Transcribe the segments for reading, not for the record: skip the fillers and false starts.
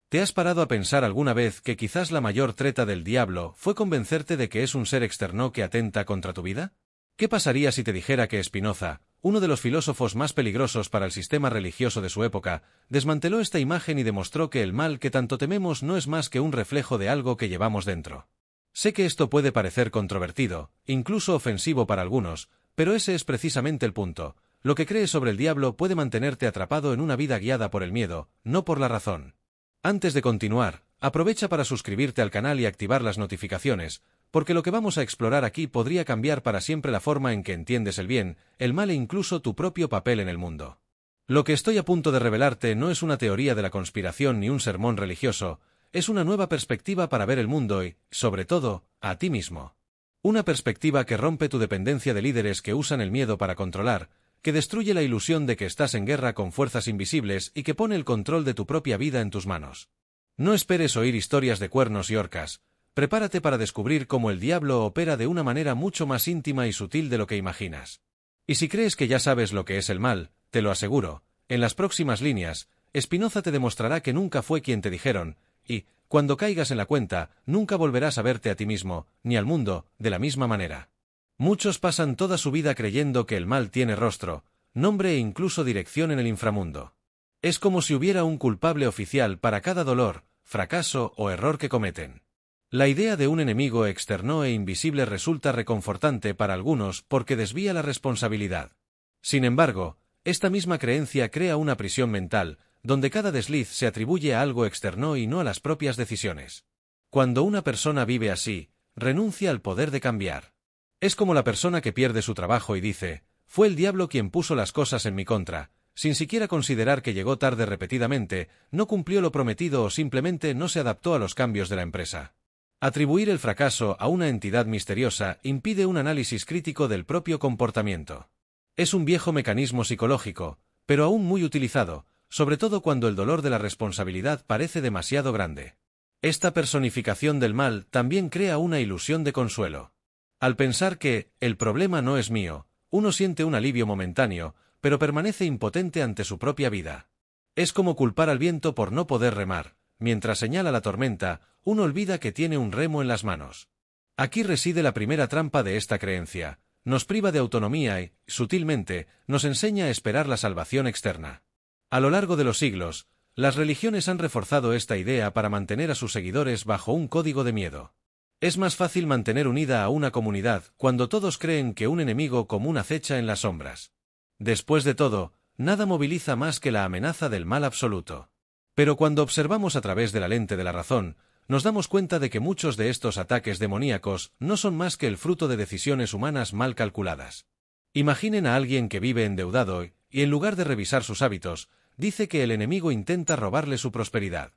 ¿Te has parado a pensar alguna vez que quizás la mayor treta del diablo fue convencerte de que es un ser externo que atenta contra tu vida? ¿Qué pasaría si te dijera que Spinoza, uno de los filósofos más peligrosos para el sistema religioso de su época, desmanteló esta imagen y demostró que el mal que tanto tememos no es más que un reflejo de algo que llevamos dentro? Sé que esto puede parecer controvertido, incluso ofensivo para algunos, pero ese es precisamente el punto. Lo que crees sobre el diablo puede mantenerte atrapado en una vida guiada por el miedo, no por la razón. Antes de continuar, aprovecha para suscribirte al canal y activar las notificaciones, porque lo que vamos a explorar aquí podría cambiar para siempre la forma en que entiendes el bien, el mal e incluso tu propio papel en el mundo. Lo que estoy a punto de revelarte no es una teoría de la conspiración ni un sermón religioso, es una nueva perspectiva para ver el mundo y, sobre todo, a ti mismo. Una perspectiva que rompe tu dependencia de líderes que usan el miedo para controlar, que destruye la ilusión de que estás en guerra con fuerzas invisibles y que pone el control de tu propia vida en tus manos. No esperes oír historias de cuernos y orcas. Prepárate para descubrir cómo el diablo opera de una manera mucho más íntima y sutil de lo que imaginas. Y si crees que ya sabes lo que es el mal, te lo aseguro, en las próximas líneas, Spinoza te demostrará que nunca fue quien te dijeron, y, cuando caigas en la cuenta, nunca volverás a verte a ti mismo, ni al mundo, de la misma manera. Muchos pasan toda su vida creyendo que el mal tiene rostro, nombre e incluso dirección en el inframundo. Es como si hubiera un culpable oficial para cada dolor, fracaso o error que cometen. La idea de un enemigo externo e invisible resulta reconfortante para algunos porque desvía la responsabilidad. Sin embargo, esta misma creencia crea una prisión mental, donde cada desliz se atribuye a algo externo y no a las propias decisiones. Cuando una persona vive así, renuncia al poder de cambiar. Es como la persona que pierde su trabajo y dice, fue el diablo quien puso las cosas en mi contra, sin siquiera considerar que llegó tarde repetidamente, no cumplió lo prometido o simplemente no se adaptó a los cambios de la empresa. Atribuir el fracaso a una entidad misteriosa impide un análisis crítico del propio comportamiento. Es un viejo mecanismo psicológico, pero aún muy utilizado, sobre todo cuando el dolor de la responsabilidad parece demasiado grande. Esta personificación del mal también crea una ilusión de consuelo. Al pensar que el problema no es mío, uno siente un alivio momentáneo, pero permanece impotente ante su propia vida. Es como culpar al viento por no poder remar. Mientras señala la tormenta, uno olvida que tiene un remo en las manos. Aquí reside la primera trampa de esta creencia. Nos priva de autonomía y, sutilmente, nos enseña a esperar la salvación externa. A lo largo de los siglos, las religiones han reforzado esta idea para mantener a sus seguidores bajo un código de miedo. Es más fácil mantener unida a una comunidad cuando todos creen que un enemigo común acecha en las sombras. Después de todo, nada moviliza más que la amenaza del mal absoluto. Pero cuando observamos a través de la lente de la razón, nos damos cuenta de que muchos de estos ataques demoníacos no son más que el fruto de decisiones humanas mal calculadas. Imaginen a alguien que vive endeudado y, en lugar de revisar sus hábitos, dice que el enemigo intenta robarle su prosperidad.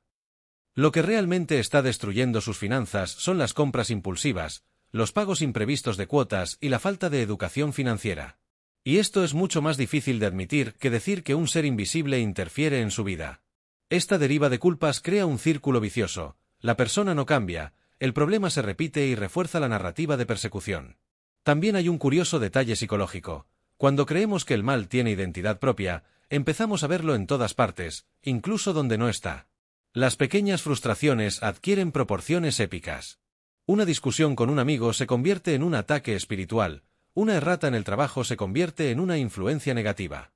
Lo que realmente está destruyendo sus finanzas son las compras impulsivas, los pagos imprevistos de cuotas y la falta de educación financiera. Y esto es mucho más difícil de admitir que decir que un ser invisible interfiere en su vida. Esta deriva de culpas crea un círculo vicioso, la persona no cambia, el problema se repite y refuerza la narrativa de persecución. También hay un curioso detalle psicológico. Cuando creemos que el mal tiene identidad propia, empezamos a verlo en todas partes, incluso donde no está. Las pequeñas frustraciones adquieren proporciones épicas. Una discusión con un amigo se convierte en un ataque espiritual, una errata en el trabajo se convierte en una influencia negativa.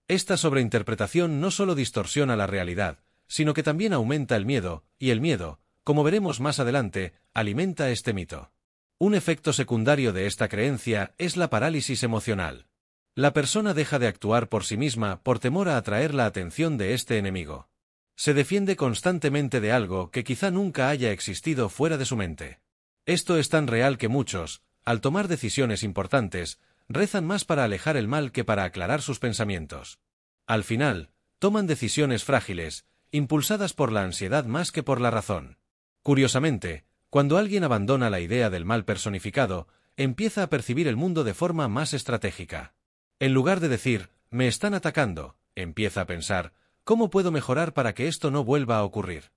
Esta sobreinterpretación no solo distorsiona la realidad, sino que también aumenta el miedo, y el miedo, como veremos más adelante, alimenta este mito. Un efecto secundario de esta creencia es la parálisis emocional. La persona deja de actuar por sí misma por temor a atraer la atención de este enemigo. Se defiende constantemente de algo que quizá nunca haya existido fuera de su mente. Esto es tan real que muchos, al tomar decisiones importantes, rezan más para alejar el mal que para aclarar sus pensamientos. Al final, toman decisiones frágiles, impulsadas por la ansiedad más que por la razón. Curiosamente, cuando alguien abandona la idea del mal personificado, empieza a percibir el mundo de forma más estratégica. En lugar de decir, me están atacando, empieza a pensar, ¿cómo puedo mejorar para que esto no vuelva a ocurrir?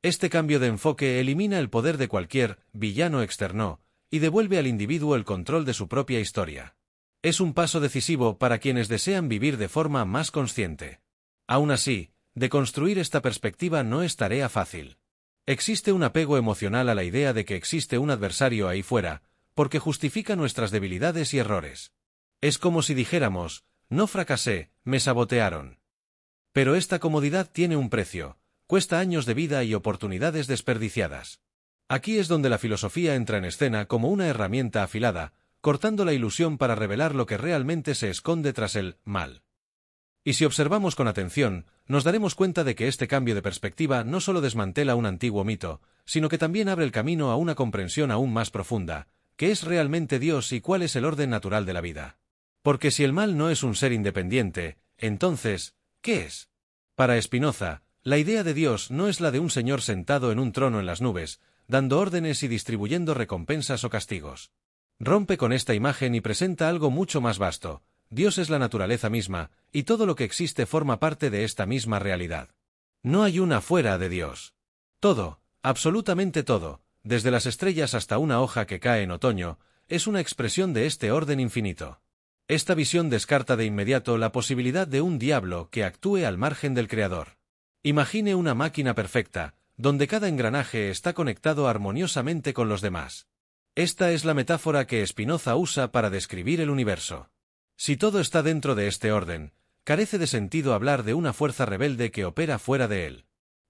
Este cambio de enfoque elimina el poder de cualquier villano externo y devuelve al individuo el control de su propia historia. Es un paso decisivo para quienes desean vivir de forma más consciente. Aún así, Deconstruir esta perspectiva no es tarea fácil. Existe un apego emocional a la idea de que existe un adversario ahí fuera, porque justifica nuestras debilidades y errores. Es como si dijéramos, no fracasé, me sabotearon. Pero esta comodidad tiene un precio, cuesta años de vida y oportunidades desperdiciadas. Aquí es donde la filosofía entra en escena como una herramienta afilada, cortando la ilusión para revelar lo que realmente se esconde tras el mal. Y si observamos con atención, nos daremos cuenta de que este cambio de perspectiva no solo desmantela un antiguo mito, sino que también abre el camino a una comprensión aún más profunda, ¿qué es realmente Dios y cuál es el orden natural de la vida? Porque si el mal no es un ser independiente, entonces, ¿qué es? Para Spinoza, la idea de Dios no es la de un señor sentado en un trono en las nubes, dando órdenes y distribuyendo recompensas o castigos. Rompe con esta imagen y presenta algo mucho más vasto. Dios es la naturaleza misma, y todo lo que existe forma parte de esta misma realidad. No hay una fuera de Dios. Todo, absolutamente todo, desde las estrellas hasta una hoja que cae en otoño, es una expresión de este orden infinito. Esta visión descarta de inmediato la posibilidad de un diablo que actúe al margen del Creador. Imagine una máquina perfecta, donde cada engranaje está conectado armoniosamente con los demás. Esta es la metáfora que Spinoza usa para describir el universo. Si todo está dentro de este orden, carece de sentido hablar de una fuerza rebelde que opera fuera de él.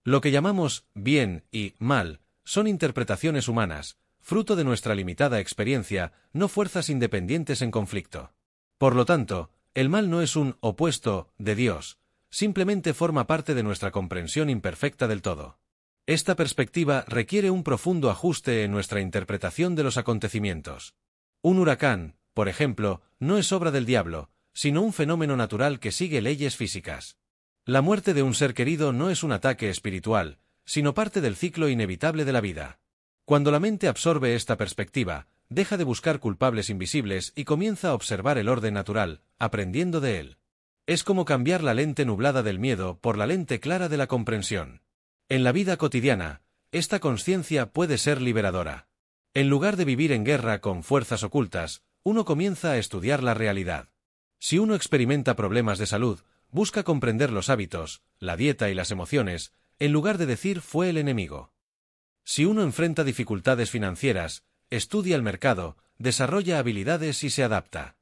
Lo que llamamos bien y mal son interpretaciones humanas, fruto de nuestra limitada experiencia, no fuerzas independientes en conflicto. Por lo tanto, el mal no es un opuesto de Dios, simplemente forma parte de nuestra comprensión imperfecta del todo. Esta perspectiva requiere un profundo ajuste en nuestra interpretación de los acontecimientos. Un huracán, por ejemplo, no es obra del diablo, sino un fenómeno natural que sigue leyes físicas. La muerte de un ser querido no es un ataque espiritual, sino parte del ciclo inevitable de la vida. Cuando la mente absorbe esta perspectiva, deja de buscar culpables invisibles y comienza a observar el orden natural, aprendiendo de él. Es como cambiar la lente nublada del miedo por la lente clara de la comprensión. En la vida cotidiana, esta conciencia puede ser liberadora. En lugar de vivir en guerra con fuerzas ocultas, uno comienza a estudiar la realidad. Si uno experimenta problemas de salud, busca comprender los hábitos, la dieta y las emociones, en lugar de decir fue el enemigo. Si uno enfrenta dificultades financieras, estudia el mercado, desarrolla habilidades y se adapta.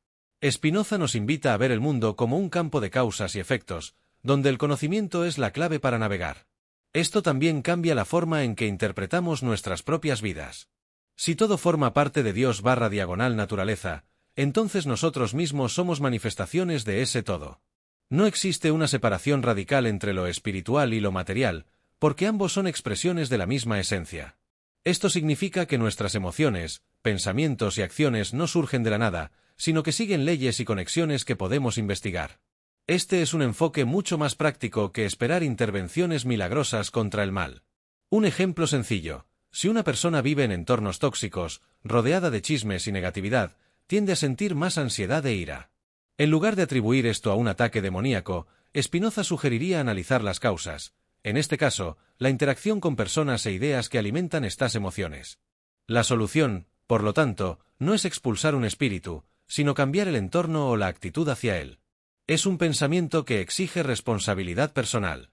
Spinoza nos invita a ver el mundo como un campo de causas y efectos, donde el conocimiento es la clave para navegar. Esto también cambia la forma en que interpretamos nuestras propias vidas. Si todo forma parte de Dios/diagonal naturaleza, entonces nosotros mismos somos manifestaciones de ese todo. No existe una separación radical entre lo espiritual y lo material, porque ambos son expresiones de la misma esencia. Esto significa que nuestras emociones, pensamientos y acciones no surgen de la nada, sino que siguen leyes y conexiones que podemos investigar. Este es un enfoque mucho más práctico que esperar intervenciones milagrosas contra el mal. Un ejemplo sencillo: si una persona vive en entornos tóxicos, rodeada de chismes y negatividad, tiende a sentir más ansiedad e ira. En lugar de atribuir esto a un ataque demoníaco, Spinoza sugeriría analizar las causas, en este caso, la interacción con personas e ideas que alimentan estas emociones. La solución, por lo tanto, no es expulsar un espíritu, sino cambiar el entorno o la actitud hacia él. Es un pensamiento que exige responsabilidad personal.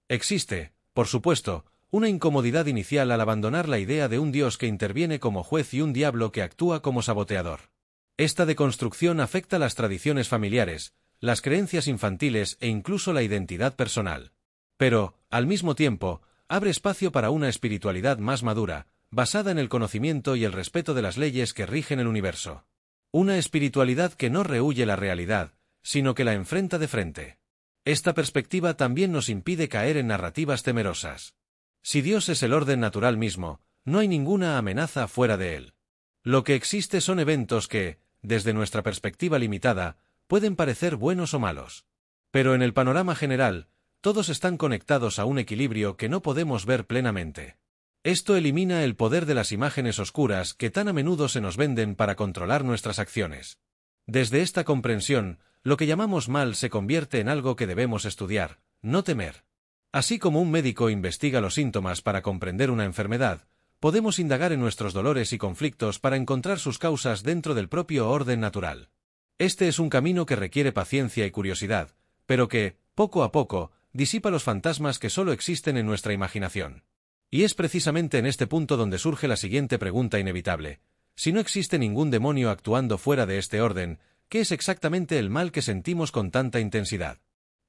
Existe, por supuesto, una incomodidad inicial al abandonar la idea de un Dios que interviene como juez y un diablo que actúa como saboteador. Esta deconstrucción afecta las tradiciones familiares, las creencias infantiles e incluso la identidad personal. Pero, al mismo tiempo, abre espacio para una espiritualidad más madura, basada en el conocimiento y el respeto de las leyes que rigen el universo. Una espiritualidad que no rehúye la realidad, sino que la enfrenta de frente. Esta perspectiva también nos impide caer en narrativas temerosas. Si Dios es el orden natural mismo, no hay ninguna amenaza fuera de él. Lo que existe son eventos que, desde nuestra perspectiva limitada, pueden parecer buenos o malos. Pero en el panorama general, todos están conectados a un equilibrio que no podemos ver plenamente. Esto elimina el poder de las imágenes oscuras que tan a menudo se nos venden para controlar nuestras acciones. Desde esta comprensión, lo que llamamos mal se convierte en algo que debemos estudiar, no temer. Así como un médico investiga los síntomas para comprender una enfermedad, podemos indagar en nuestros dolores y conflictos para encontrar sus causas dentro del propio orden natural. Este es un camino que requiere paciencia y curiosidad, pero que, poco a poco, disipa los fantasmas que solo existen en nuestra imaginación. Y es precisamente en este punto donde surge la siguiente pregunta inevitable. Si no existe ningún demonio actuando fuera de este orden, ¿qué es exactamente el mal que sentimos con tanta intensidad?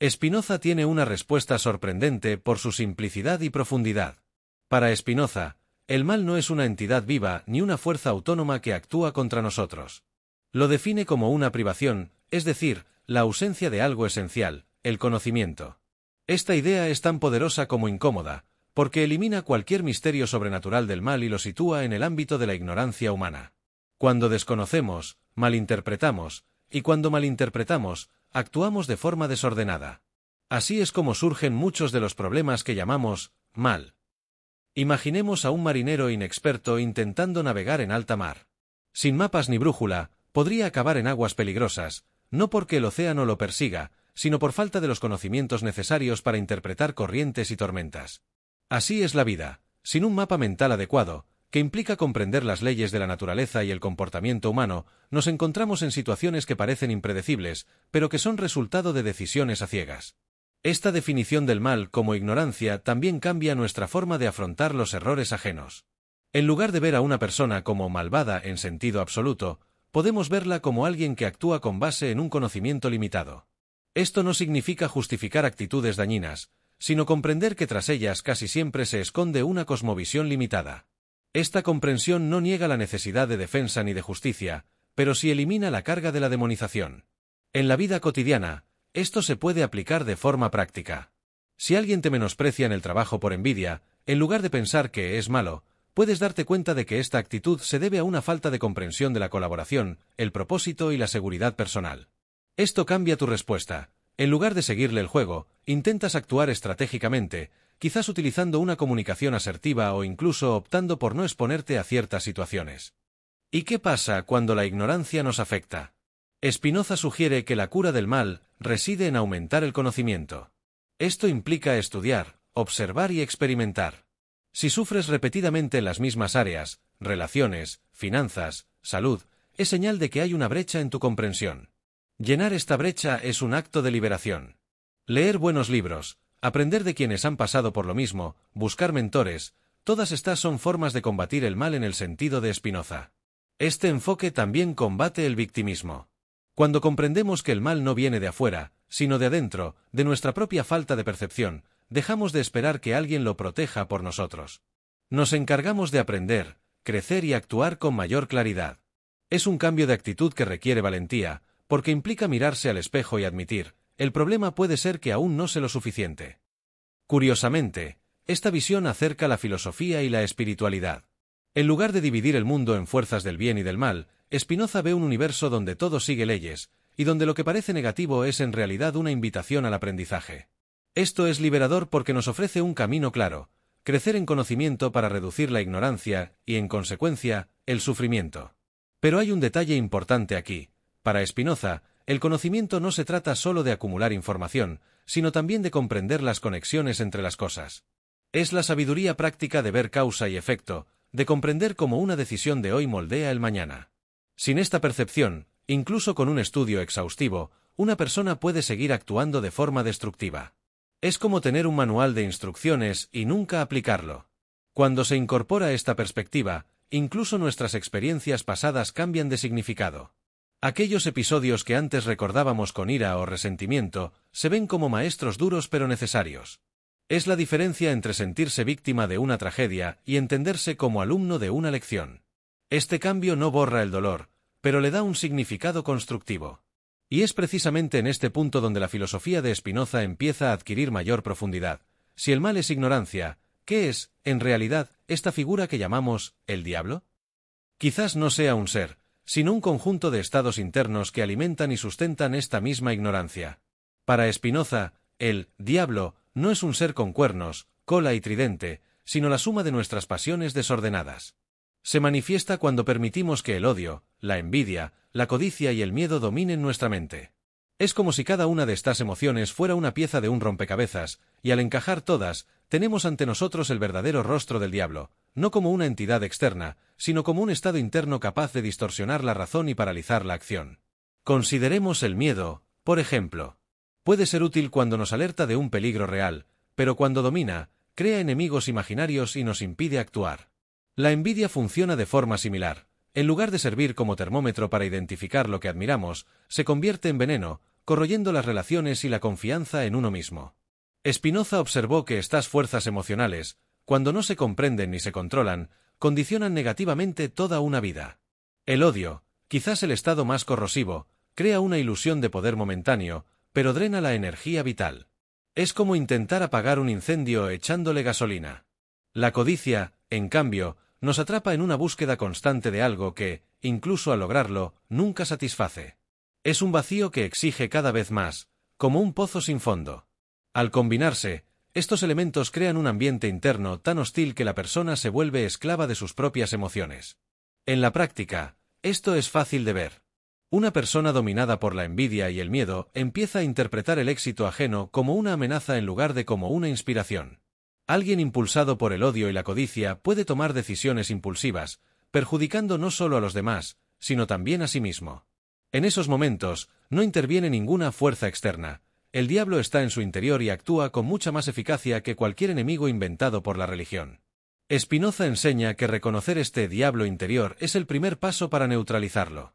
Spinoza tiene una respuesta sorprendente por su simplicidad y profundidad. Para Spinoza, el mal no es una entidad viva ni una fuerza autónoma que actúa contra nosotros. Lo define como una privación, es decir, la ausencia de algo esencial, el conocimiento. Esta idea es tan poderosa como incómoda, porque elimina cualquier misterio sobrenatural del mal y lo sitúa en el ámbito de la ignorancia humana. Cuando desconocemos, malinterpretamos, y cuando malinterpretamos, actuamos de forma desordenada. Así es como surgen muchos de los problemas que llamamos mal. Imaginemos a un marinero inexperto intentando navegar en alta mar. Sin mapas ni brújula, podría acabar en aguas peligrosas, no porque el océano lo persiga, sino por falta de los conocimientos necesarios para interpretar corrientes y tormentas. Así es la vida, sin un mapa mental adecuado, que implica comprender las leyes de la naturaleza y el comportamiento humano, nos encontramos en situaciones que parecen impredecibles, pero que son resultado de decisiones a ciegas. Esta definición del mal como ignorancia también cambia nuestra forma de afrontar los errores ajenos. En lugar de ver a una persona como malvada en sentido absoluto, podemos verla como alguien que actúa con base en un conocimiento limitado. Esto no significa justificar actitudes dañinas, sino comprender que tras ellas casi siempre se esconde una cosmovisión limitada. Esta comprensión no niega la necesidad de defensa ni de justicia, pero sí elimina la carga de la demonización. En la vida cotidiana, esto se puede aplicar de forma práctica. Si alguien te menosprecia en el trabajo por envidia, en lugar de pensar que es malo, puedes darte cuenta de que esta actitud se debe a una falta de comprensión de la colaboración, el propósito y la seguridad personal. Esto cambia tu respuesta. En lugar de seguirle el juego, intentas actuar estratégicamente, quizás utilizando una comunicación asertiva o incluso optando por no exponerte a ciertas situaciones. ¿Y qué pasa cuando la ignorancia nos afecta? Spinoza sugiere que la cura del mal reside en aumentar el conocimiento. Esto implica estudiar, observar y experimentar. Si sufres repetidamente en las mismas áreas, relaciones, finanzas, salud, es señal de que hay una brecha en tu comprensión. Llenar esta brecha es un acto de liberación. Leer buenos libros, aprender de quienes han pasado por lo mismo, buscar mentores, todas estas son formas de combatir el mal en el sentido de Spinoza. Este enfoque también combate el victimismo. Cuando comprendemos que el mal no viene de afuera, sino de adentro, de nuestra propia falta de percepción, dejamos de esperar que alguien lo proteja por nosotros. Nos encargamos de aprender, crecer y actuar con mayor claridad. Es un cambio de actitud que requiere valentía, porque implica mirarse al espejo y admitir, el problema puede ser que aún no sé lo suficiente. Curiosamente, esta visión acerca la filosofía y la espiritualidad. En lugar de dividir el mundo en fuerzas del bien y del mal, Spinoza ve un universo donde todo sigue leyes, y donde lo que parece negativo es en realidad una invitación al aprendizaje. Esto es liberador porque nos ofrece un camino claro, crecer en conocimiento para reducir la ignorancia y, en consecuencia, el sufrimiento. Pero hay un detalle importante aquí. Para Spinoza, el conocimiento no se trata solo de acumular información, sino también de comprender las conexiones entre las cosas. Es la sabiduría práctica de ver causa y efecto, de comprender cómo una decisión de hoy moldea el mañana. Sin esta percepción, incluso con un estudio exhaustivo, una persona puede seguir actuando de forma destructiva. Es como tener un manual de instrucciones y nunca aplicarlo. Cuando se incorpora esta perspectiva, incluso nuestras experiencias pasadas cambian de significado. Aquellos episodios que antes recordábamos con ira o resentimiento, se ven como maestros duros pero necesarios. Es la diferencia entre sentirse víctima de una tragedia y entenderse como alumno de una lección. Este cambio no borra el dolor, pero le da un significado constructivo. Y es precisamente en este punto donde la filosofía de Spinoza empieza a adquirir mayor profundidad. Si el mal es ignorancia, ¿qué es, en realidad, esta figura que llamamos el diablo? Quizás no sea un ser, sino un conjunto de estados internos que alimentan y sustentan esta misma ignorancia. Para Spinoza, el diablo no es un ser con cuernos, cola y tridente, sino la suma de nuestras pasiones desordenadas. Se manifiesta cuando permitimos que el odio, la envidia, la codicia y el miedo dominen nuestra mente. Es como si cada una de estas emociones fuera una pieza de un rompecabezas, y al encajar todas, tenemos ante nosotros el verdadero rostro del diablo, no como una entidad externa, sino como un estado interno capaz de distorsionar la razón y paralizar la acción. Consideremos el miedo, por ejemplo. Puede ser útil cuando nos alerta de un peligro real, pero cuando domina, crea enemigos imaginarios y nos impide actuar. La envidia funciona de forma similar. En lugar de servir como termómetro para identificar lo que admiramos, se convierte en veneno, corroyendo las relaciones y la confianza en uno mismo. Spinoza observó que estas fuerzas emocionales, cuando no se comprenden ni se controlan, condicionan negativamente toda una vida. El odio, quizás el estado más corrosivo, crea una ilusión de poder momentáneo, pero drena la energía vital. Es como intentar apagar un incendio echándole gasolina. La codicia, en cambio, nos atrapa en una búsqueda constante de algo que, incluso al lograrlo, nunca satisface. Es un vacío que exige cada vez más, como un pozo sin fondo. Al combinarse, estos elementos crean un ambiente interno tan hostil que la persona se vuelve esclava de sus propias emociones. En la práctica, esto es fácil de ver. Una persona dominada por la envidia y el miedo empieza a interpretar el éxito ajeno como una amenaza en lugar de como una inspiración. Alguien impulsado por el odio y la codicia puede tomar decisiones impulsivas, perjudicando no solo a los demás, sino también a sí mismo. En esos momentos, no interviene ninguna fuerza externa. El diablo está en su interior y actúa con mucha más eficacia que cualquier enemigo inventado por la religión. Spinoza enseña que reconocer este diablo interior es el primer paso para neutralizarlo.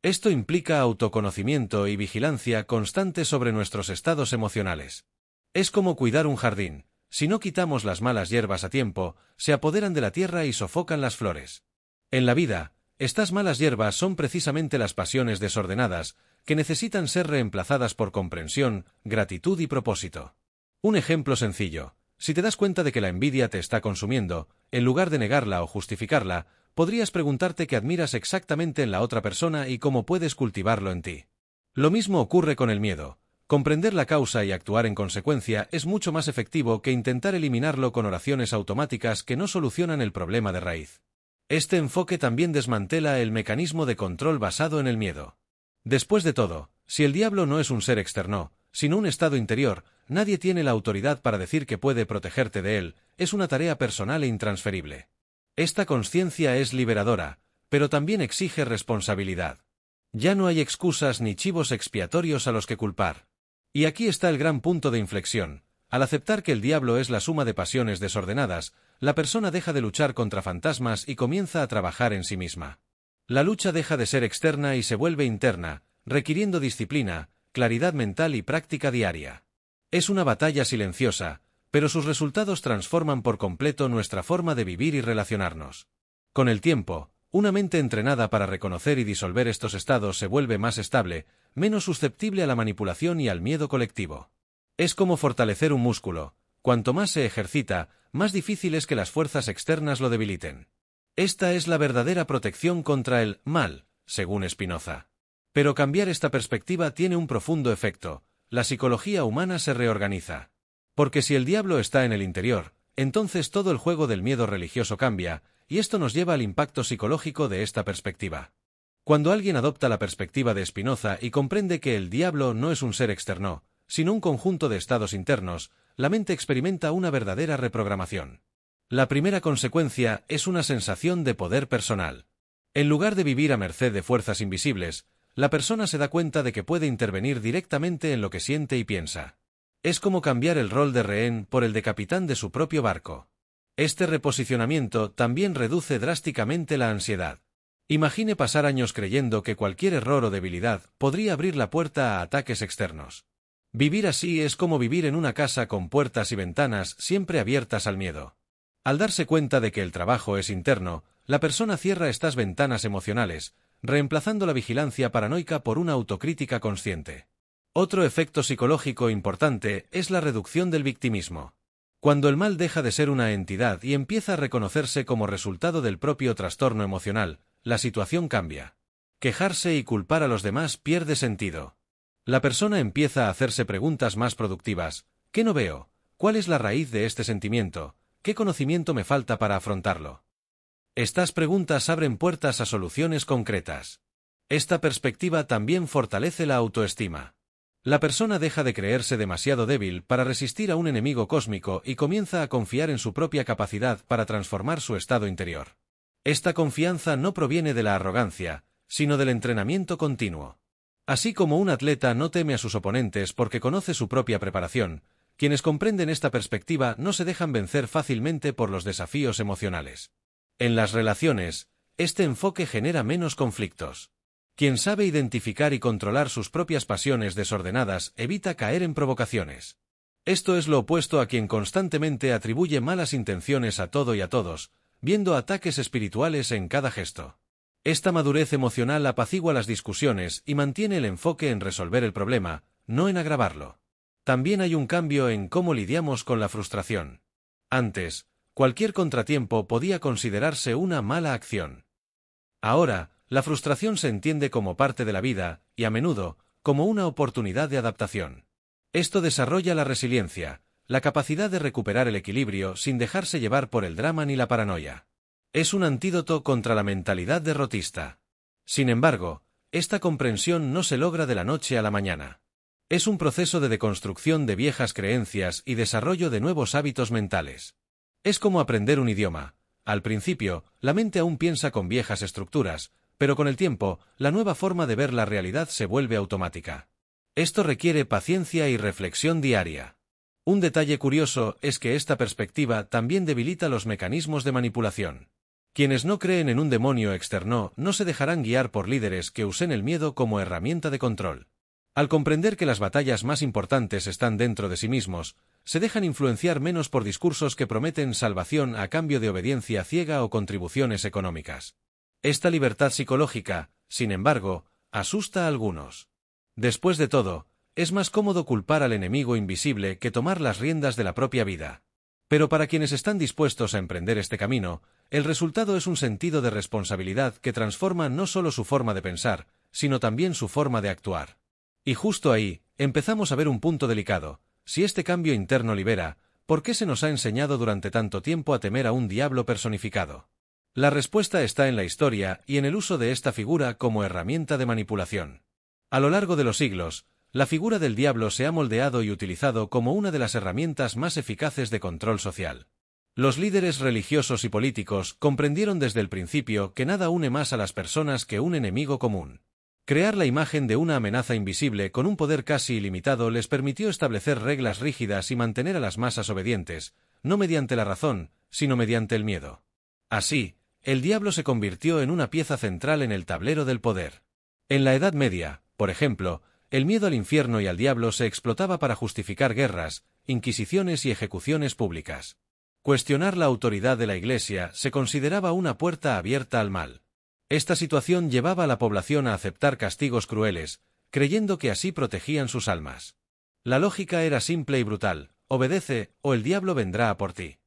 Esto implica autoconocimiento y vigilancia constante sobre nuestros estados emocionales. Es como cuidar un jardín. Si no quitamos las malas hierbas a tiempo, se apoderan de la tierra y sofocan las flores. En la vida, estas malas hierbas son precisamente las pasiones desordenadas, que necesitan ser reemplazadas por comprensión, gratitud y propósito. Un ejemplo sencillo. Si te das cuenta de que la envidia te está consumiendo, en lugar de negarla o justificarla, podrías preguntarte qué admiras exactamente en la otra persona y cómo puedes cultivarlo en ti. Lo mismo ocurre con el miedo. Comprender la causa y actuar en consecuencia es mucho más efectivo que intentar eliminarlo con oraciones automáticas que no solucionan el problema de raíz. Este enfoque también desmantela el mecanismo de control basado en el miedo. Después de todo, si el diablo no es un ser externo, sino un estado interior, nadie tiene la autoridad para decir que puede protegerte de él, es una tarea personal e intransferible. Esta conciencia es liberadora, pero también exige responsabilidad. Ya no hay excusas ni chivos expiatorios a los que culpar. Y aquí está el gran punto de inflexión. Al aceptar que el diablo es la suma de pasiones desordenadas, la persona deja de luchar contra fantasmas y comienza a trabajar en sí misma. La lucha deja de ser externa y se vuelve interna, requiriendo disciplina, claridad mental y práctica diaria. Es una batalla silenciosa, pero sus resultados transforman por completo nuestra forma de vivir y relacionarnos. Con el tiempo, una mente entrenada para reconocer y disolver estos estados se vuelve más estable, menos susceptible a la manipulación y al miedo colectivo. Es como fortalecer un músculo. Cuanto más se ejercita, más difícil es que las fuerzas externas lo debiliten. Esta es la verdadera protección contra el mal, según Spinoza. Pero cambiar esta perspectiva tiene un profundo efecto. La psicología humana se reorganiza. Porque si el diablo está en el interior, entonces todo el juego del miedo religioso cambia, y esto nos lleva al impacto psicológico de esta perspectiva. Cuando alguien adopta la perspectiva de Spinoza y comprende que el diablo no es un ser externo, sino un conjunto de estados internos, la mente experimenta una verdadera reprogramación. La primera consecuencia es una sensación de poder personal. En lugar de vivir a merced de fuerzas invisibles, la persona se da cuenta de que puede intervenir directamente en lo que siente y piensa. Es como cambiar el rol de rehén por el de capitán de su propio barco. Este reposicionamiento también reduce drásticamente la ansiedad. Imagine pasar años creyendo que cualquier error o debilidad podría abrir la puerta a ataques externos. Vivir así es como vivir en una casa con puertas y ventanas siempre abiertas al miedo. Al darse cuenta de que el trabajo es interno, la persona cierra estas ventanas emocionales, reemplazando la vigilancia paranoica por una autocrítica consciente. Otro efecto psicológico importante es la reducción del victimismo. Cuando el mal deja de ser una entidad y empieza a reconocerse como resultado del propio trastorno emocional, la situación cambia. Quejarse y culpar a los demás pierde sentido. La persona empieza a hacerse preguntas más productivas. ¿Qué no veo? ¿Cuál es la raíz de este sentimiento? ¿Qué conocimiento me falta para afrontarlo? Estas preguntas abren puertas a soluciones concretas. Esta perspectiva también fortalece la autoestima. La persona deja de creerse demasiado débil para resistir a un enemigo cósmico y comienza a confiar en su propia capacidad para transformar su estado interior. Esta confianza no proviene de la arrogancia, sino del entrenamiento continuo. Así como un atleta no teme a sus oponentes porque conoce su propia preparación, quienes comprenden esta perspectiva no se dejan vencer fácilmente por los desafíos emocionales. En las relaciones, este enfoque genera menos conflictos. Quien sabe identificar y controlar sus propias pasiones desordenadas evita caer en provocaciones. Esto es lo opuesto a quien constantemente atribuye malas intenciones a todo y a todos, viendo ataques espirituales en cada gesto. Esta madurez emocional apacigua las discusiones y mantiene el enfoque en resolver el problema, no en agravarlo. También hay un cambio en cómo lidiamos con la frustración. Antes, cualquier contratiempo podía considerarse una mala acción. Ahora, la frustración se entiende como parte de la vida, y a menudo, como una oportunidad de adaptación. Esto desarrolla la resiliencia, la capacidad de recuperar el equilibrio sin dejarse llevar por el drama ni la paranoia. Es un antídoto contra la mentalidad derrotista. Sin embargo, esta comprensión no se logra de la noche a la mañana. Es un proceso de deconstrucción de viejas creencias y desarrollo de nuevos hábitos mentales. Es como aprender un idioma. Al principio, la mente aún piensa con viejas estructuras, pero con el tiempo, la nueva forma de ver la realidad se vuelve automática. Esto requiere paciencia y reflexión diaria. Un detalle curioso es que esta perspectiva también debilita los mecanismos de manipulación. Quienes no creen en un demonio externo no se dejarán guiar por líderes que usen el miedo como herramienta de control. Al comprender que las batallas más importantes están dentro de sí mismos, se dejan influenciar menos por discursos que prometen salvación a cambio de obediencia ciega o contribuciones económicas. Esta libertad psicológica, sin embargo, asusta a algunos. Después de todo, es más cómodo culpar al enemigo invisible que tomar las riendas de la propia vida. Pero para quienes están dispuestos a emprender este camino, el resultado es un sentido de responsabilidad que transforma no solo su forma de pensar, sino también su forma de actuar. Y justo ahí, empezamos a ver un punto delicado. Si este cambio interno libera, ¿por qué se nos ha enseñado durante tanto tiempo a temer a un diablo personificado? La respuesta está en la historia y en el uso de esta figura como herramienta de manipulación. A lo largo de los siglos, la figura del diablo se ha moldeado y utilizado como una de las herramientas más eficaces de control social. Los líderes religiosos y políticos comprendieron desde el principio que nada une más a las personas que un enemigo común. Crear la imagen de una amenaza invisible con un poder casi ilimitado les permitió establecer reglas rígidas y mantener a las masas obedientes, no mediante la razón, sino mediante el miedo. Así, el diablo se convirtió en una pieza central en el tablero del poder. En la Edad Media, por ejemplo, el miedo al infierno y al diablo se explotaba para justificar guerras, inquisiciones y ejecuciones públicas. Cuestionar la autoridad de la Iglesia se consideraba una puerta abierta al mal. Esta situación llevaba a la población a aceptar castigos crueles, creyendo que así protegían sus almas. La lógica era simple y brutal: obedece o el diablo vendrá a por ti.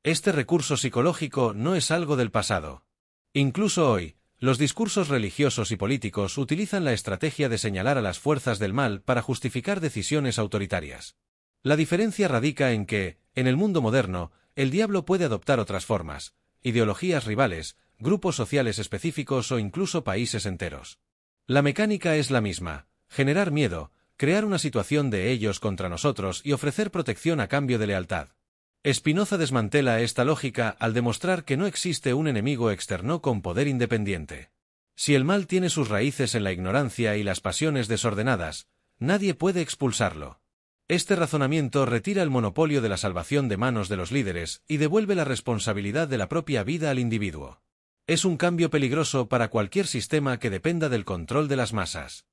Este recurso psicológico no es algo del pasado. Incluso hoy, los discursos religiosos y políticos utilizan la estrategia de señalar a las fuerzas del mal para justificar decisiones autoritarias. La diferencia radica en que, en el mundo moderno, el diablo puede adoptar otras formas, ideologías rivales, grupos sociales específicos o incluso países enteros. La mecánica es la misma: generar miedo, crear una situación de ellos contra nosotros y ofrecer protección a cambio de lealtad. Spinoza desmantela esta lógica al demostrar que no existe un enemigo externo con poder independiente. Si el mal tiene sus raíces en la ignorancia y las pasiones desordenadas, nadie puede expulsarlo. Este razonamiento retira el monopolio de la salvación de manos de los líderes y devuelve la responsabilidad de la propia vida al individuo. Es un cambio peligroso para cualquier sistema que dependa del control de las masas.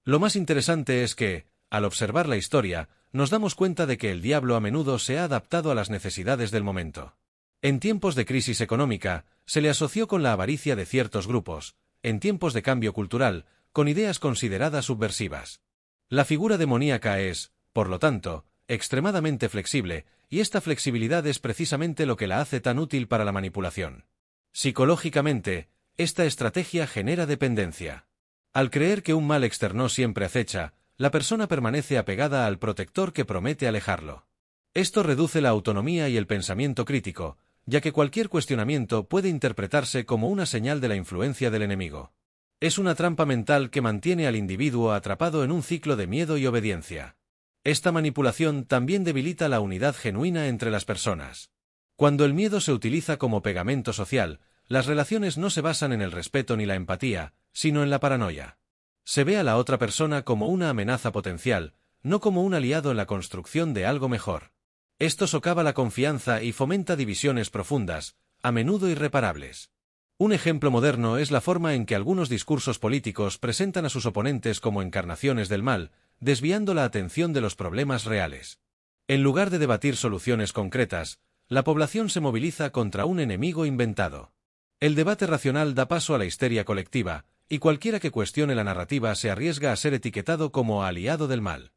Lo más interesante es que, al observar la historia, nos damos cuenta de que el diablo a menudo se ha adaptado a las necesidades del momento. En tiempos de crisis económica, se le asoció con la avaricia de ciertos grupos; en tiempos de cambio cultural, con ideas consideradas subversivas. La figura demoníaca es, por lo tanto, extremadamente flexible, y esta flexibilidad es precisamente lo que la hace tan útil para la manipulación. Psicológicamente, esta estrategia genera dependencia. Al creer que un mal externo siempre acecha, la persona permanece apegada al protector que promete alejarlo. Esto reduce la autonomía y el pensamiento crítico, ya que cualquier cuestionamiento puede interpretarse como una señal de la influencia del enemigo. Es una trampa mental que mantiene al individuo atrapado en un ciclo de miedo y obediencia. Esta manipulación también debilita la unidad genuina entre las personas. Cuando el miedo se utiliza como pegamento social, las relaciones no se basan en el respeto ni la empatía, sino en la paranoia. Se ve a la otra persona como una amenaza potencial, no como un aliado en la construcción de algo mejor. Esto socava la confianza y fomenta divisiones profundas, a menudo irreparables. Un ejemplo moderno es la forma en que algunos discursos políticos presentan a sus oponentes como encarnaciones del mal, desviando la atención de los problemas reales. En lugar de debatir soluciones concretas, la población se moviliza contra un enemigo inventado. El debate racional da paso a la histeria colectiva, y cualquiera que cuestione la narrativa se arriesga a ser etiquetado como aliado del mal.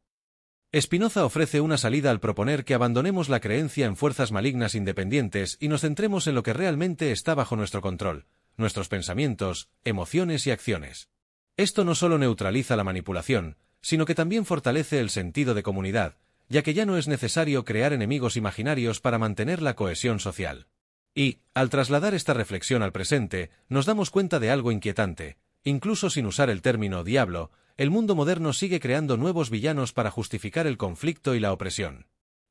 Spinoza ofrece una salida al proponer que abandonemos la creencia en fuerzas malignas independientes y nos centremos en lo que realmente está bajo nuestro control, nuestros pensamientos, emociones y acciones. Esto no solo neutraliza la manipulación, sino que también fortalece el sentido de comunidad, ya que ya no es necesario crear enemigos imaginarios para mantener la cohesión social. Y, al trasladar esta reflexión al presente, nos damos cuenta de algo inquietante. Incluso sin usar el término diablo, el mundo moderno sigue creando nuevos villanos para justificar el conflicto y la opresión.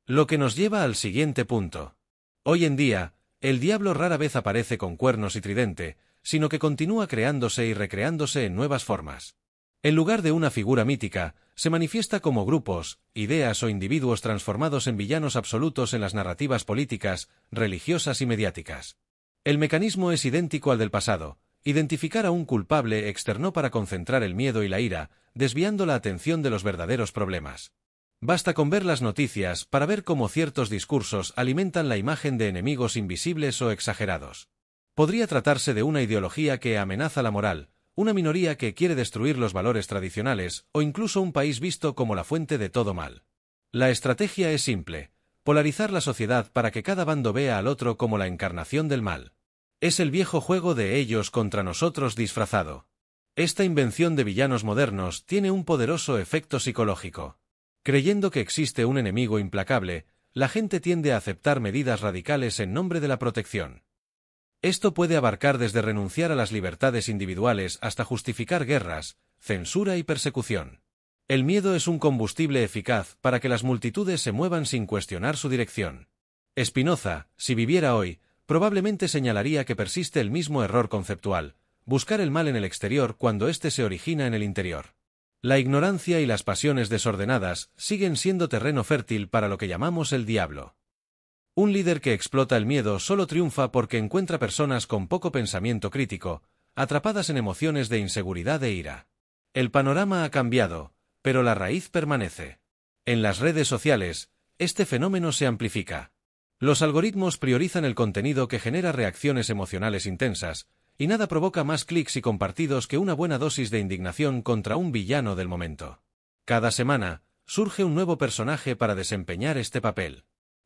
Lo que nos lleva al siguiente punto. Hoy en día, el diablo rara vez aparece con cuernos y tridente, sino que continúa creándose y recreándose en nuevas formas. En lugar de una figura mítica, se manifiesta como grupos, ideas o individuos transformados en villanos absolutos en las narrativas políticas, religiosas y mediáticas. El mecanismo es idéntico al del pasado. Identificar a un culpable externó para concentrar el miedo y la ira, desviando la atención de los verdaderos problemas. Basta con ver las noticias para ver cómo ciertos discursos alimentan la imagen de enemigos invisibles o exagerados. Podría tratarse de una ideología que amenaza la moral, una minoría que quiere destruir los valores tradicionales o incluso un país visto como la fuente de todo mal. La estrategia es simple: polarizar la sociedad para que cada bando vea al otro como la encarnación del mal. Es el viejo juego de ellos contra nosotros disfrazado. Esta invención de villanos modernos tiene un poderoso efecto psicológico. Creyendo que existe un enemigo implacable, la gente tiende a aceptar medidas radicales en nombre de la protección. Esto puede abarcar desde renunciar a las libertades individuales hasta justificar guerras, censura y persecución. El miedo es un combustible eficaz para que las multitudes se muevan sin cuestionar su dirección. Spinoza, si viviera hoy, probablemente señalaría que persiste el mismo error conceptual: buscar el mal en el exterior cuando éste se origina en el interior. La ignorancia y las pasiones desordenadas siguen siendo terreno fértil para lo que llamamos el diablo. Un líder que explota el miedo solo triunfa porque encuentra personas con poco pensamiento crítico, atrapadas en emociones de inseguridad e ira. El panorama ha cambiado, pero la raíz permanece. En las redes sociales, este fenómeno se amplifica. Los algoritmos priorizan el contenido que genera reacciones emocionales intensas, y nada provoca más clics y compartidos que una buena dosis de indignación contra un villano del momento. Cada semana, surge un nuevo personaje para desempeñar este papel.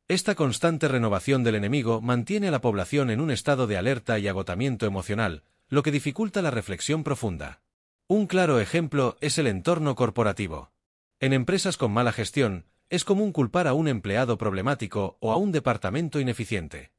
Esta constante renovación del enemigo mantiene a la población en un estado de alerta y agotamiento emocional, lo que dificulta la reflexión profunda. Un claro ejemplo es el entorno corporativo. En empresas con mala gestión, es común culpar a un empleado problemático o a un departamento ineficiente.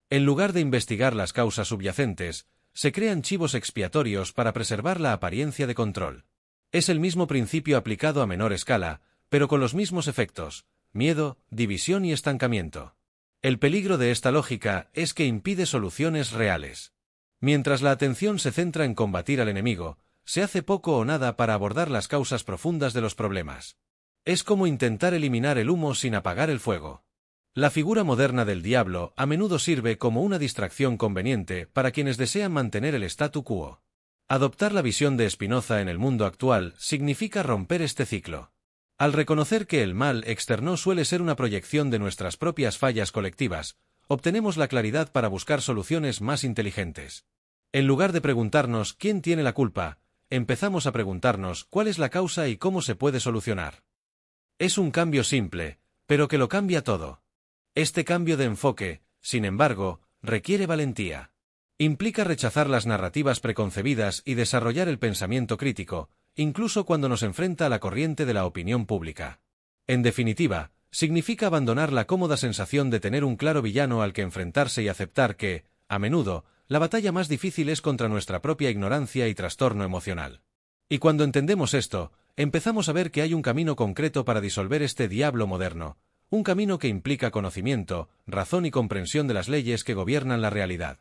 En lugar de investigar las causas subyacentes, se crean chivos expiatorios para preservar la apariencia de control. Es el mismo principio aplicado a menor escala, pero con los mismos efectos: miedo, división y estancamiento. El peligro de esta lógica es que impide soluciones reales. Mientras la atención se centra en combatir al enemigo, se hace poco o nada para abordar las causas profundas de los problemas. Es como intentar eliminar el humo sin apagar el fuego. La figura moderna del diablo a menudo sirve como una distracción conveniente para quienes desean mantener el statu quo. Adoptar la visión de Spinoza en el mundo actual significa romper este ciclo. Al reconocer que el mal externo suele ser una proyección de nuestras propias fallas colectivas, obtenemos la claridad para buscar soluciones más inteligentes. En lugar de preguntarnos quién tiene la culpa, empezamos a preguntarnos cuál es la causa y cómo se puede solucionar. Es un cambio simple, pero que lo cambia todo. Este cambio de enfoque, sin embargo, requiere valentía. Implica rechazar las narrativas preconcebidas y desarrollar el pensamiento crítico, incluso cuando nos enfrenta a la corriente de la opinión pública. En definitiva, significa abandonar la cómoda sensación de tener un claro villano al que enfrentarse y aceptar que, a menudo, la batalla más difícil es contra nuestra propia ignorancia y trastorno emocional. Y cuando entendemos esto, empezamos a ver que hay un camino concreto para disolver este diablo moderno, un camino que implica conocimiento, razón y comprensión de las leyes que gobiernan la realidad.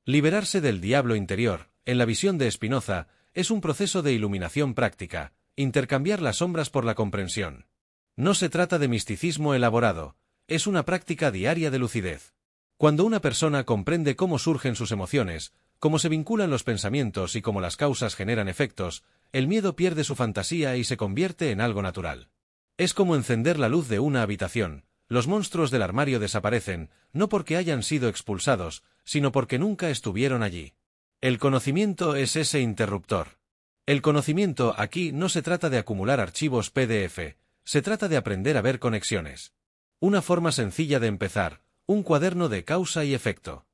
Liberarse del diablo interior, en la visión de Spinoza, es un proceso de iluminación práctica, intercambiar las sombras por la comprensión. No se trata de misticismo elaborado, es una práctica diaria de lucidez. Cuando una persona comprende cómo surgen sus emociones, cómo se vinculan los pensamientos y cómo las causas generan efectos, el miedo pierde su fantasía y se convierte en algo natural. Es como encender la luz de una habitación. Los monstruos del armario desaparecen, no porque hayan sido expulsados, sino porque nunca estuvieron allí. El conocimiento es ese interruptor. El conocimiento aquí no se trata de acumular archivos PDF, se trata de aprender a ver conexiones. Una forma sencilla de empezar, un cuaderno de causa y efecto.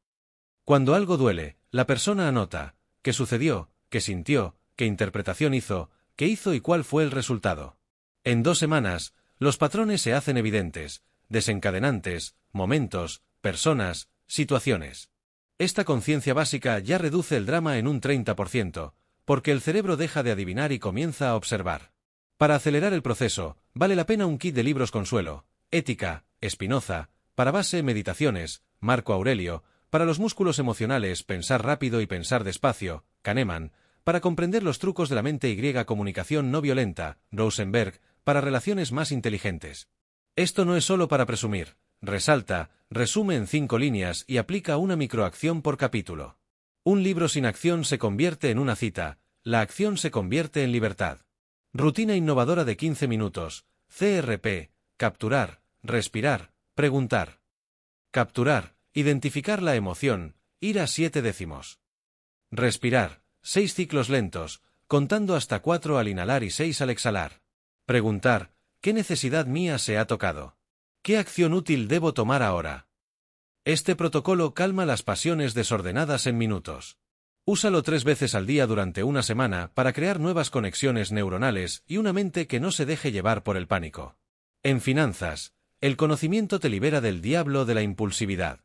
Cuando algo duele, la persona anota qué sucedió, qué sintió, qué interpretación hizo, qué hizo y cuál fue el resultado. En 2 semanas, los patrones se hacen evidentes, desencadenantes, momentos, personas, situaciones. Esta conciencia básica ya reduce el drama en un 30%, porque el cerebro deja de adivinar y comienza a observar. Para acelerar el proceso, vale la pena un kit de libros Consuelo, Ética, Spinoza, para base Meditaciones, Marco Aurelio, para los músculos emocionales Pensar rápido y pensar despacio, Kahneman, para comprender los trucos de la mente y Comunicación no violenta, Rosenberg, para relaciones más inteligentes. Esto no es solo para presumir, resalta, resume en 5 líneas y aplica una microacción por capítulo. Un libro sin acción se convierte en una cita, la acción se convierte en libertad. Rutina innovadora de 15 minutos, CRP, capturar, respirar, preguntar. Capturar, identificar la emoción, ir a 7 décimos. Respirar, 6 ciclos lentos, contando hasta 4 al inhalar y 6 al exhalar. Preguntar, ¿qué necesidad mía se ha tocado? ¿Qué acción útil debo tomar ahora? Este protocolo calma las pasiones desordenadas en minutos. Úsalo 3 veces al día durante una semana para crear nuevas conexiones neuronales y una mente que no se deje llevar por el pánico. En finanzas, el conocimiento te libera del diablo de la impulsividad.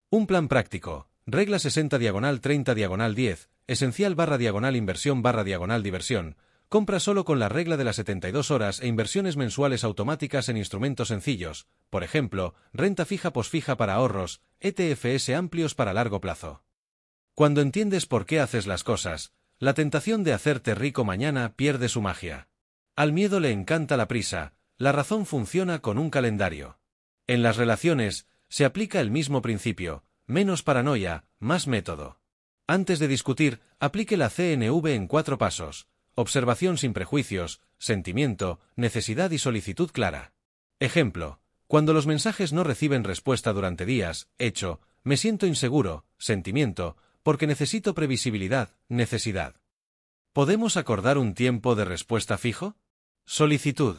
Un plan práctico, regla 60/30/10, esencial /inversión/diversión, compra solo con la regla de las 72 horas e inversiones mensuales automáticas en instrumentos sencillos, por ejemplo, renta fija posfija para ahorros, ETFs amplios para largo plazo. Cuando entiendes por qué haces las cosas, la tentación de hacerte rico mañana pierde su magia. Al miedo le encanta la prisa, la razón funciona con un calendario. En las relaciones, se aplica el mismo principio, menos paranoia, más método. Antes de discutir, aplique la CNV en 4 pasos. Observación sin prejuicios, sentimiento, necesidad y solicitud clara. Ejemplo, cuando los mensajes no reciben respuesta durante días, hecho, me siento inseguro, sentimiento, porque necesito previsibilidad, necesidad. ¿Podemos acordar un tiempo de respuesta fijo? Solicitud.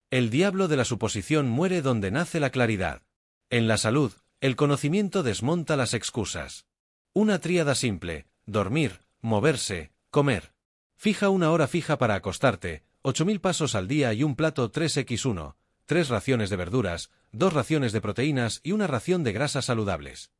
El diablo de la suposición muere donde nace la claridad. En la salud, el conocimiento desmonta las excusas. Una tríada simple, dormir, moverse, comer. Fija una hora fija para acostarte, 8000 pasos al día y un plato 3x1, 3 raciones de verduras, 2 raciones de proteínas y una ración de grasas saludables.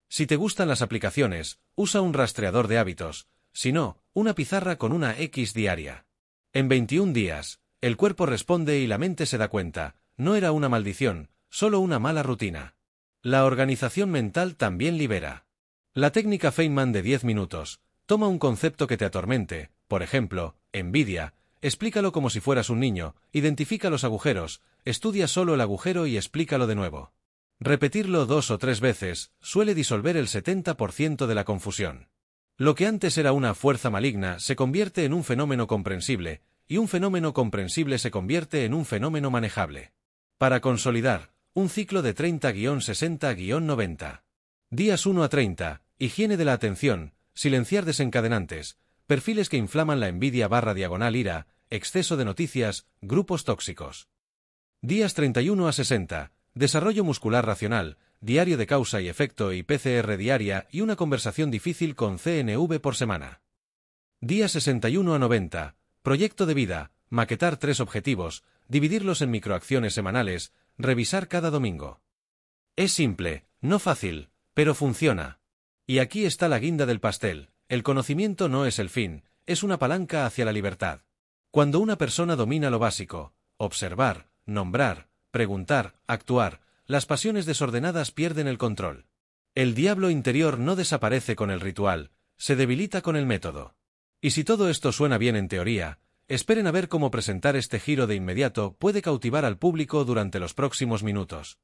Si te gustan las aplicaciones, usa un rastreador de hábitos, si no, una pizarra con una X diaria. En 21 días, el cuerpo responde y la mente se da cuenta, no era una maldición, solo una mala rutina. La organización mental también libera. La técnica Feynman de 10 minutos, toma un concepto que te atormente, por ejemplo, envidia, explícalo como si fueras un niño, identifica los agujeros, estudia solo el agujero y explícalo de nuevo. Repetirlo 2 o 3 veces suele disolver el 70% de la confusión. Lo que antes era una fuerza maligna se convierte en un fenómeno comprensible, y un fenómeno comprensible se convierte en un fenómeno manejable. Para consolidar, un ciclo de 30-60-90. Días 1 a 30, higiene de la atención, silenciar desencadenantes, perfiles que inflaman la envidia /ira, exceso de noticias, grupos tóxicos. Días 31 a 60, desarrollo muscular racional, diario de causa y efecto y PCR diaria y una conversación difícil con CNV por semana. Días 61 a 90, proyecto de vida, maquetar 3 objetivos, dividirlos en microacciones semanales, revisar cada domingo. Es simple, no fácil, pero funciona. Y aquí está la guinda del pastel, el conocimiento no es el fin, es una palanca hacia la libertad. Cuando una persona domina lo básico, observar, nombrar, preguntar, actuar, las pasiones desordenadas pierden el control. El diablo interior no desaparece con el ritual, se debilita con el método. Y si todo esto suena bien en teoría, esperen a ver cómo presentar este giro de inmediato puede cautivar al público durante los próximos minutos.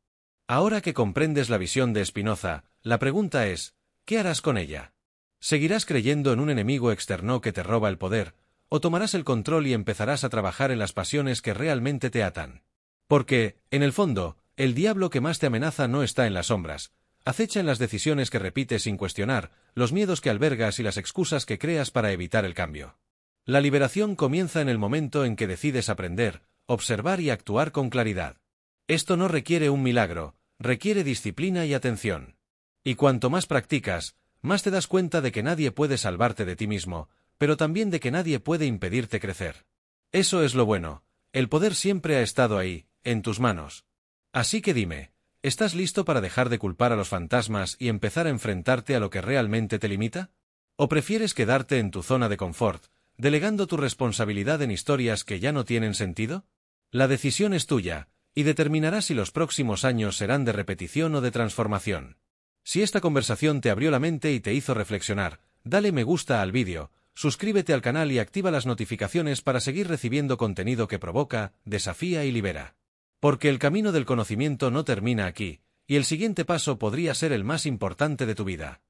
Ahora que comprendes la visión de Spinoza, la pregunta es, ¿qué harás con ella? ¿Seguirás creyendo en un enemigo externo que te roba el poder, o tomarás el control y empezarás a trabajar en las pasiones que realmente te atan? Porque, en el fondo, el diablo que más te amenaza no está en las sombras, acecha en las decisiones que repites sin cuestionar, los miedos que albergas y las excusas que creas para evitar el cambio. La liberación comienza en el momento en que decides aprender, observar y actuar con claridad. Esto no requiere un milagro, requiere disciplina y atención. Y cuanto más practicas, más te das cuenta de que nadie puede salvarte de ti mismo, pero también de que nadie puede impedirte crecer. Eso es lo bueno, el poder siempre ha estado ahí, en tus manos. Así que dime, ¿estás listo para dejar de culpar a los fantasmas y empezar a enfrentarte a lo que realmente te limita? ¿O prefieres quedarte en tu zona de confort, delegando tu responsabilidad en historias que ya no tienen sentido? La decisión es tuya, y determinará si los próximos años serán de repetición o de transformación. Si esta conversación te abrió la mente y te hizo reflexionar, dale me gusta al vídeo, suscríbete al canal y activa las notificaciones para seguir recibiendo contenido que provoca, desafía y libera. Porque el camino del conocimiento no termina aquí, y el siguiente paso podría ser el más importante de tu vida.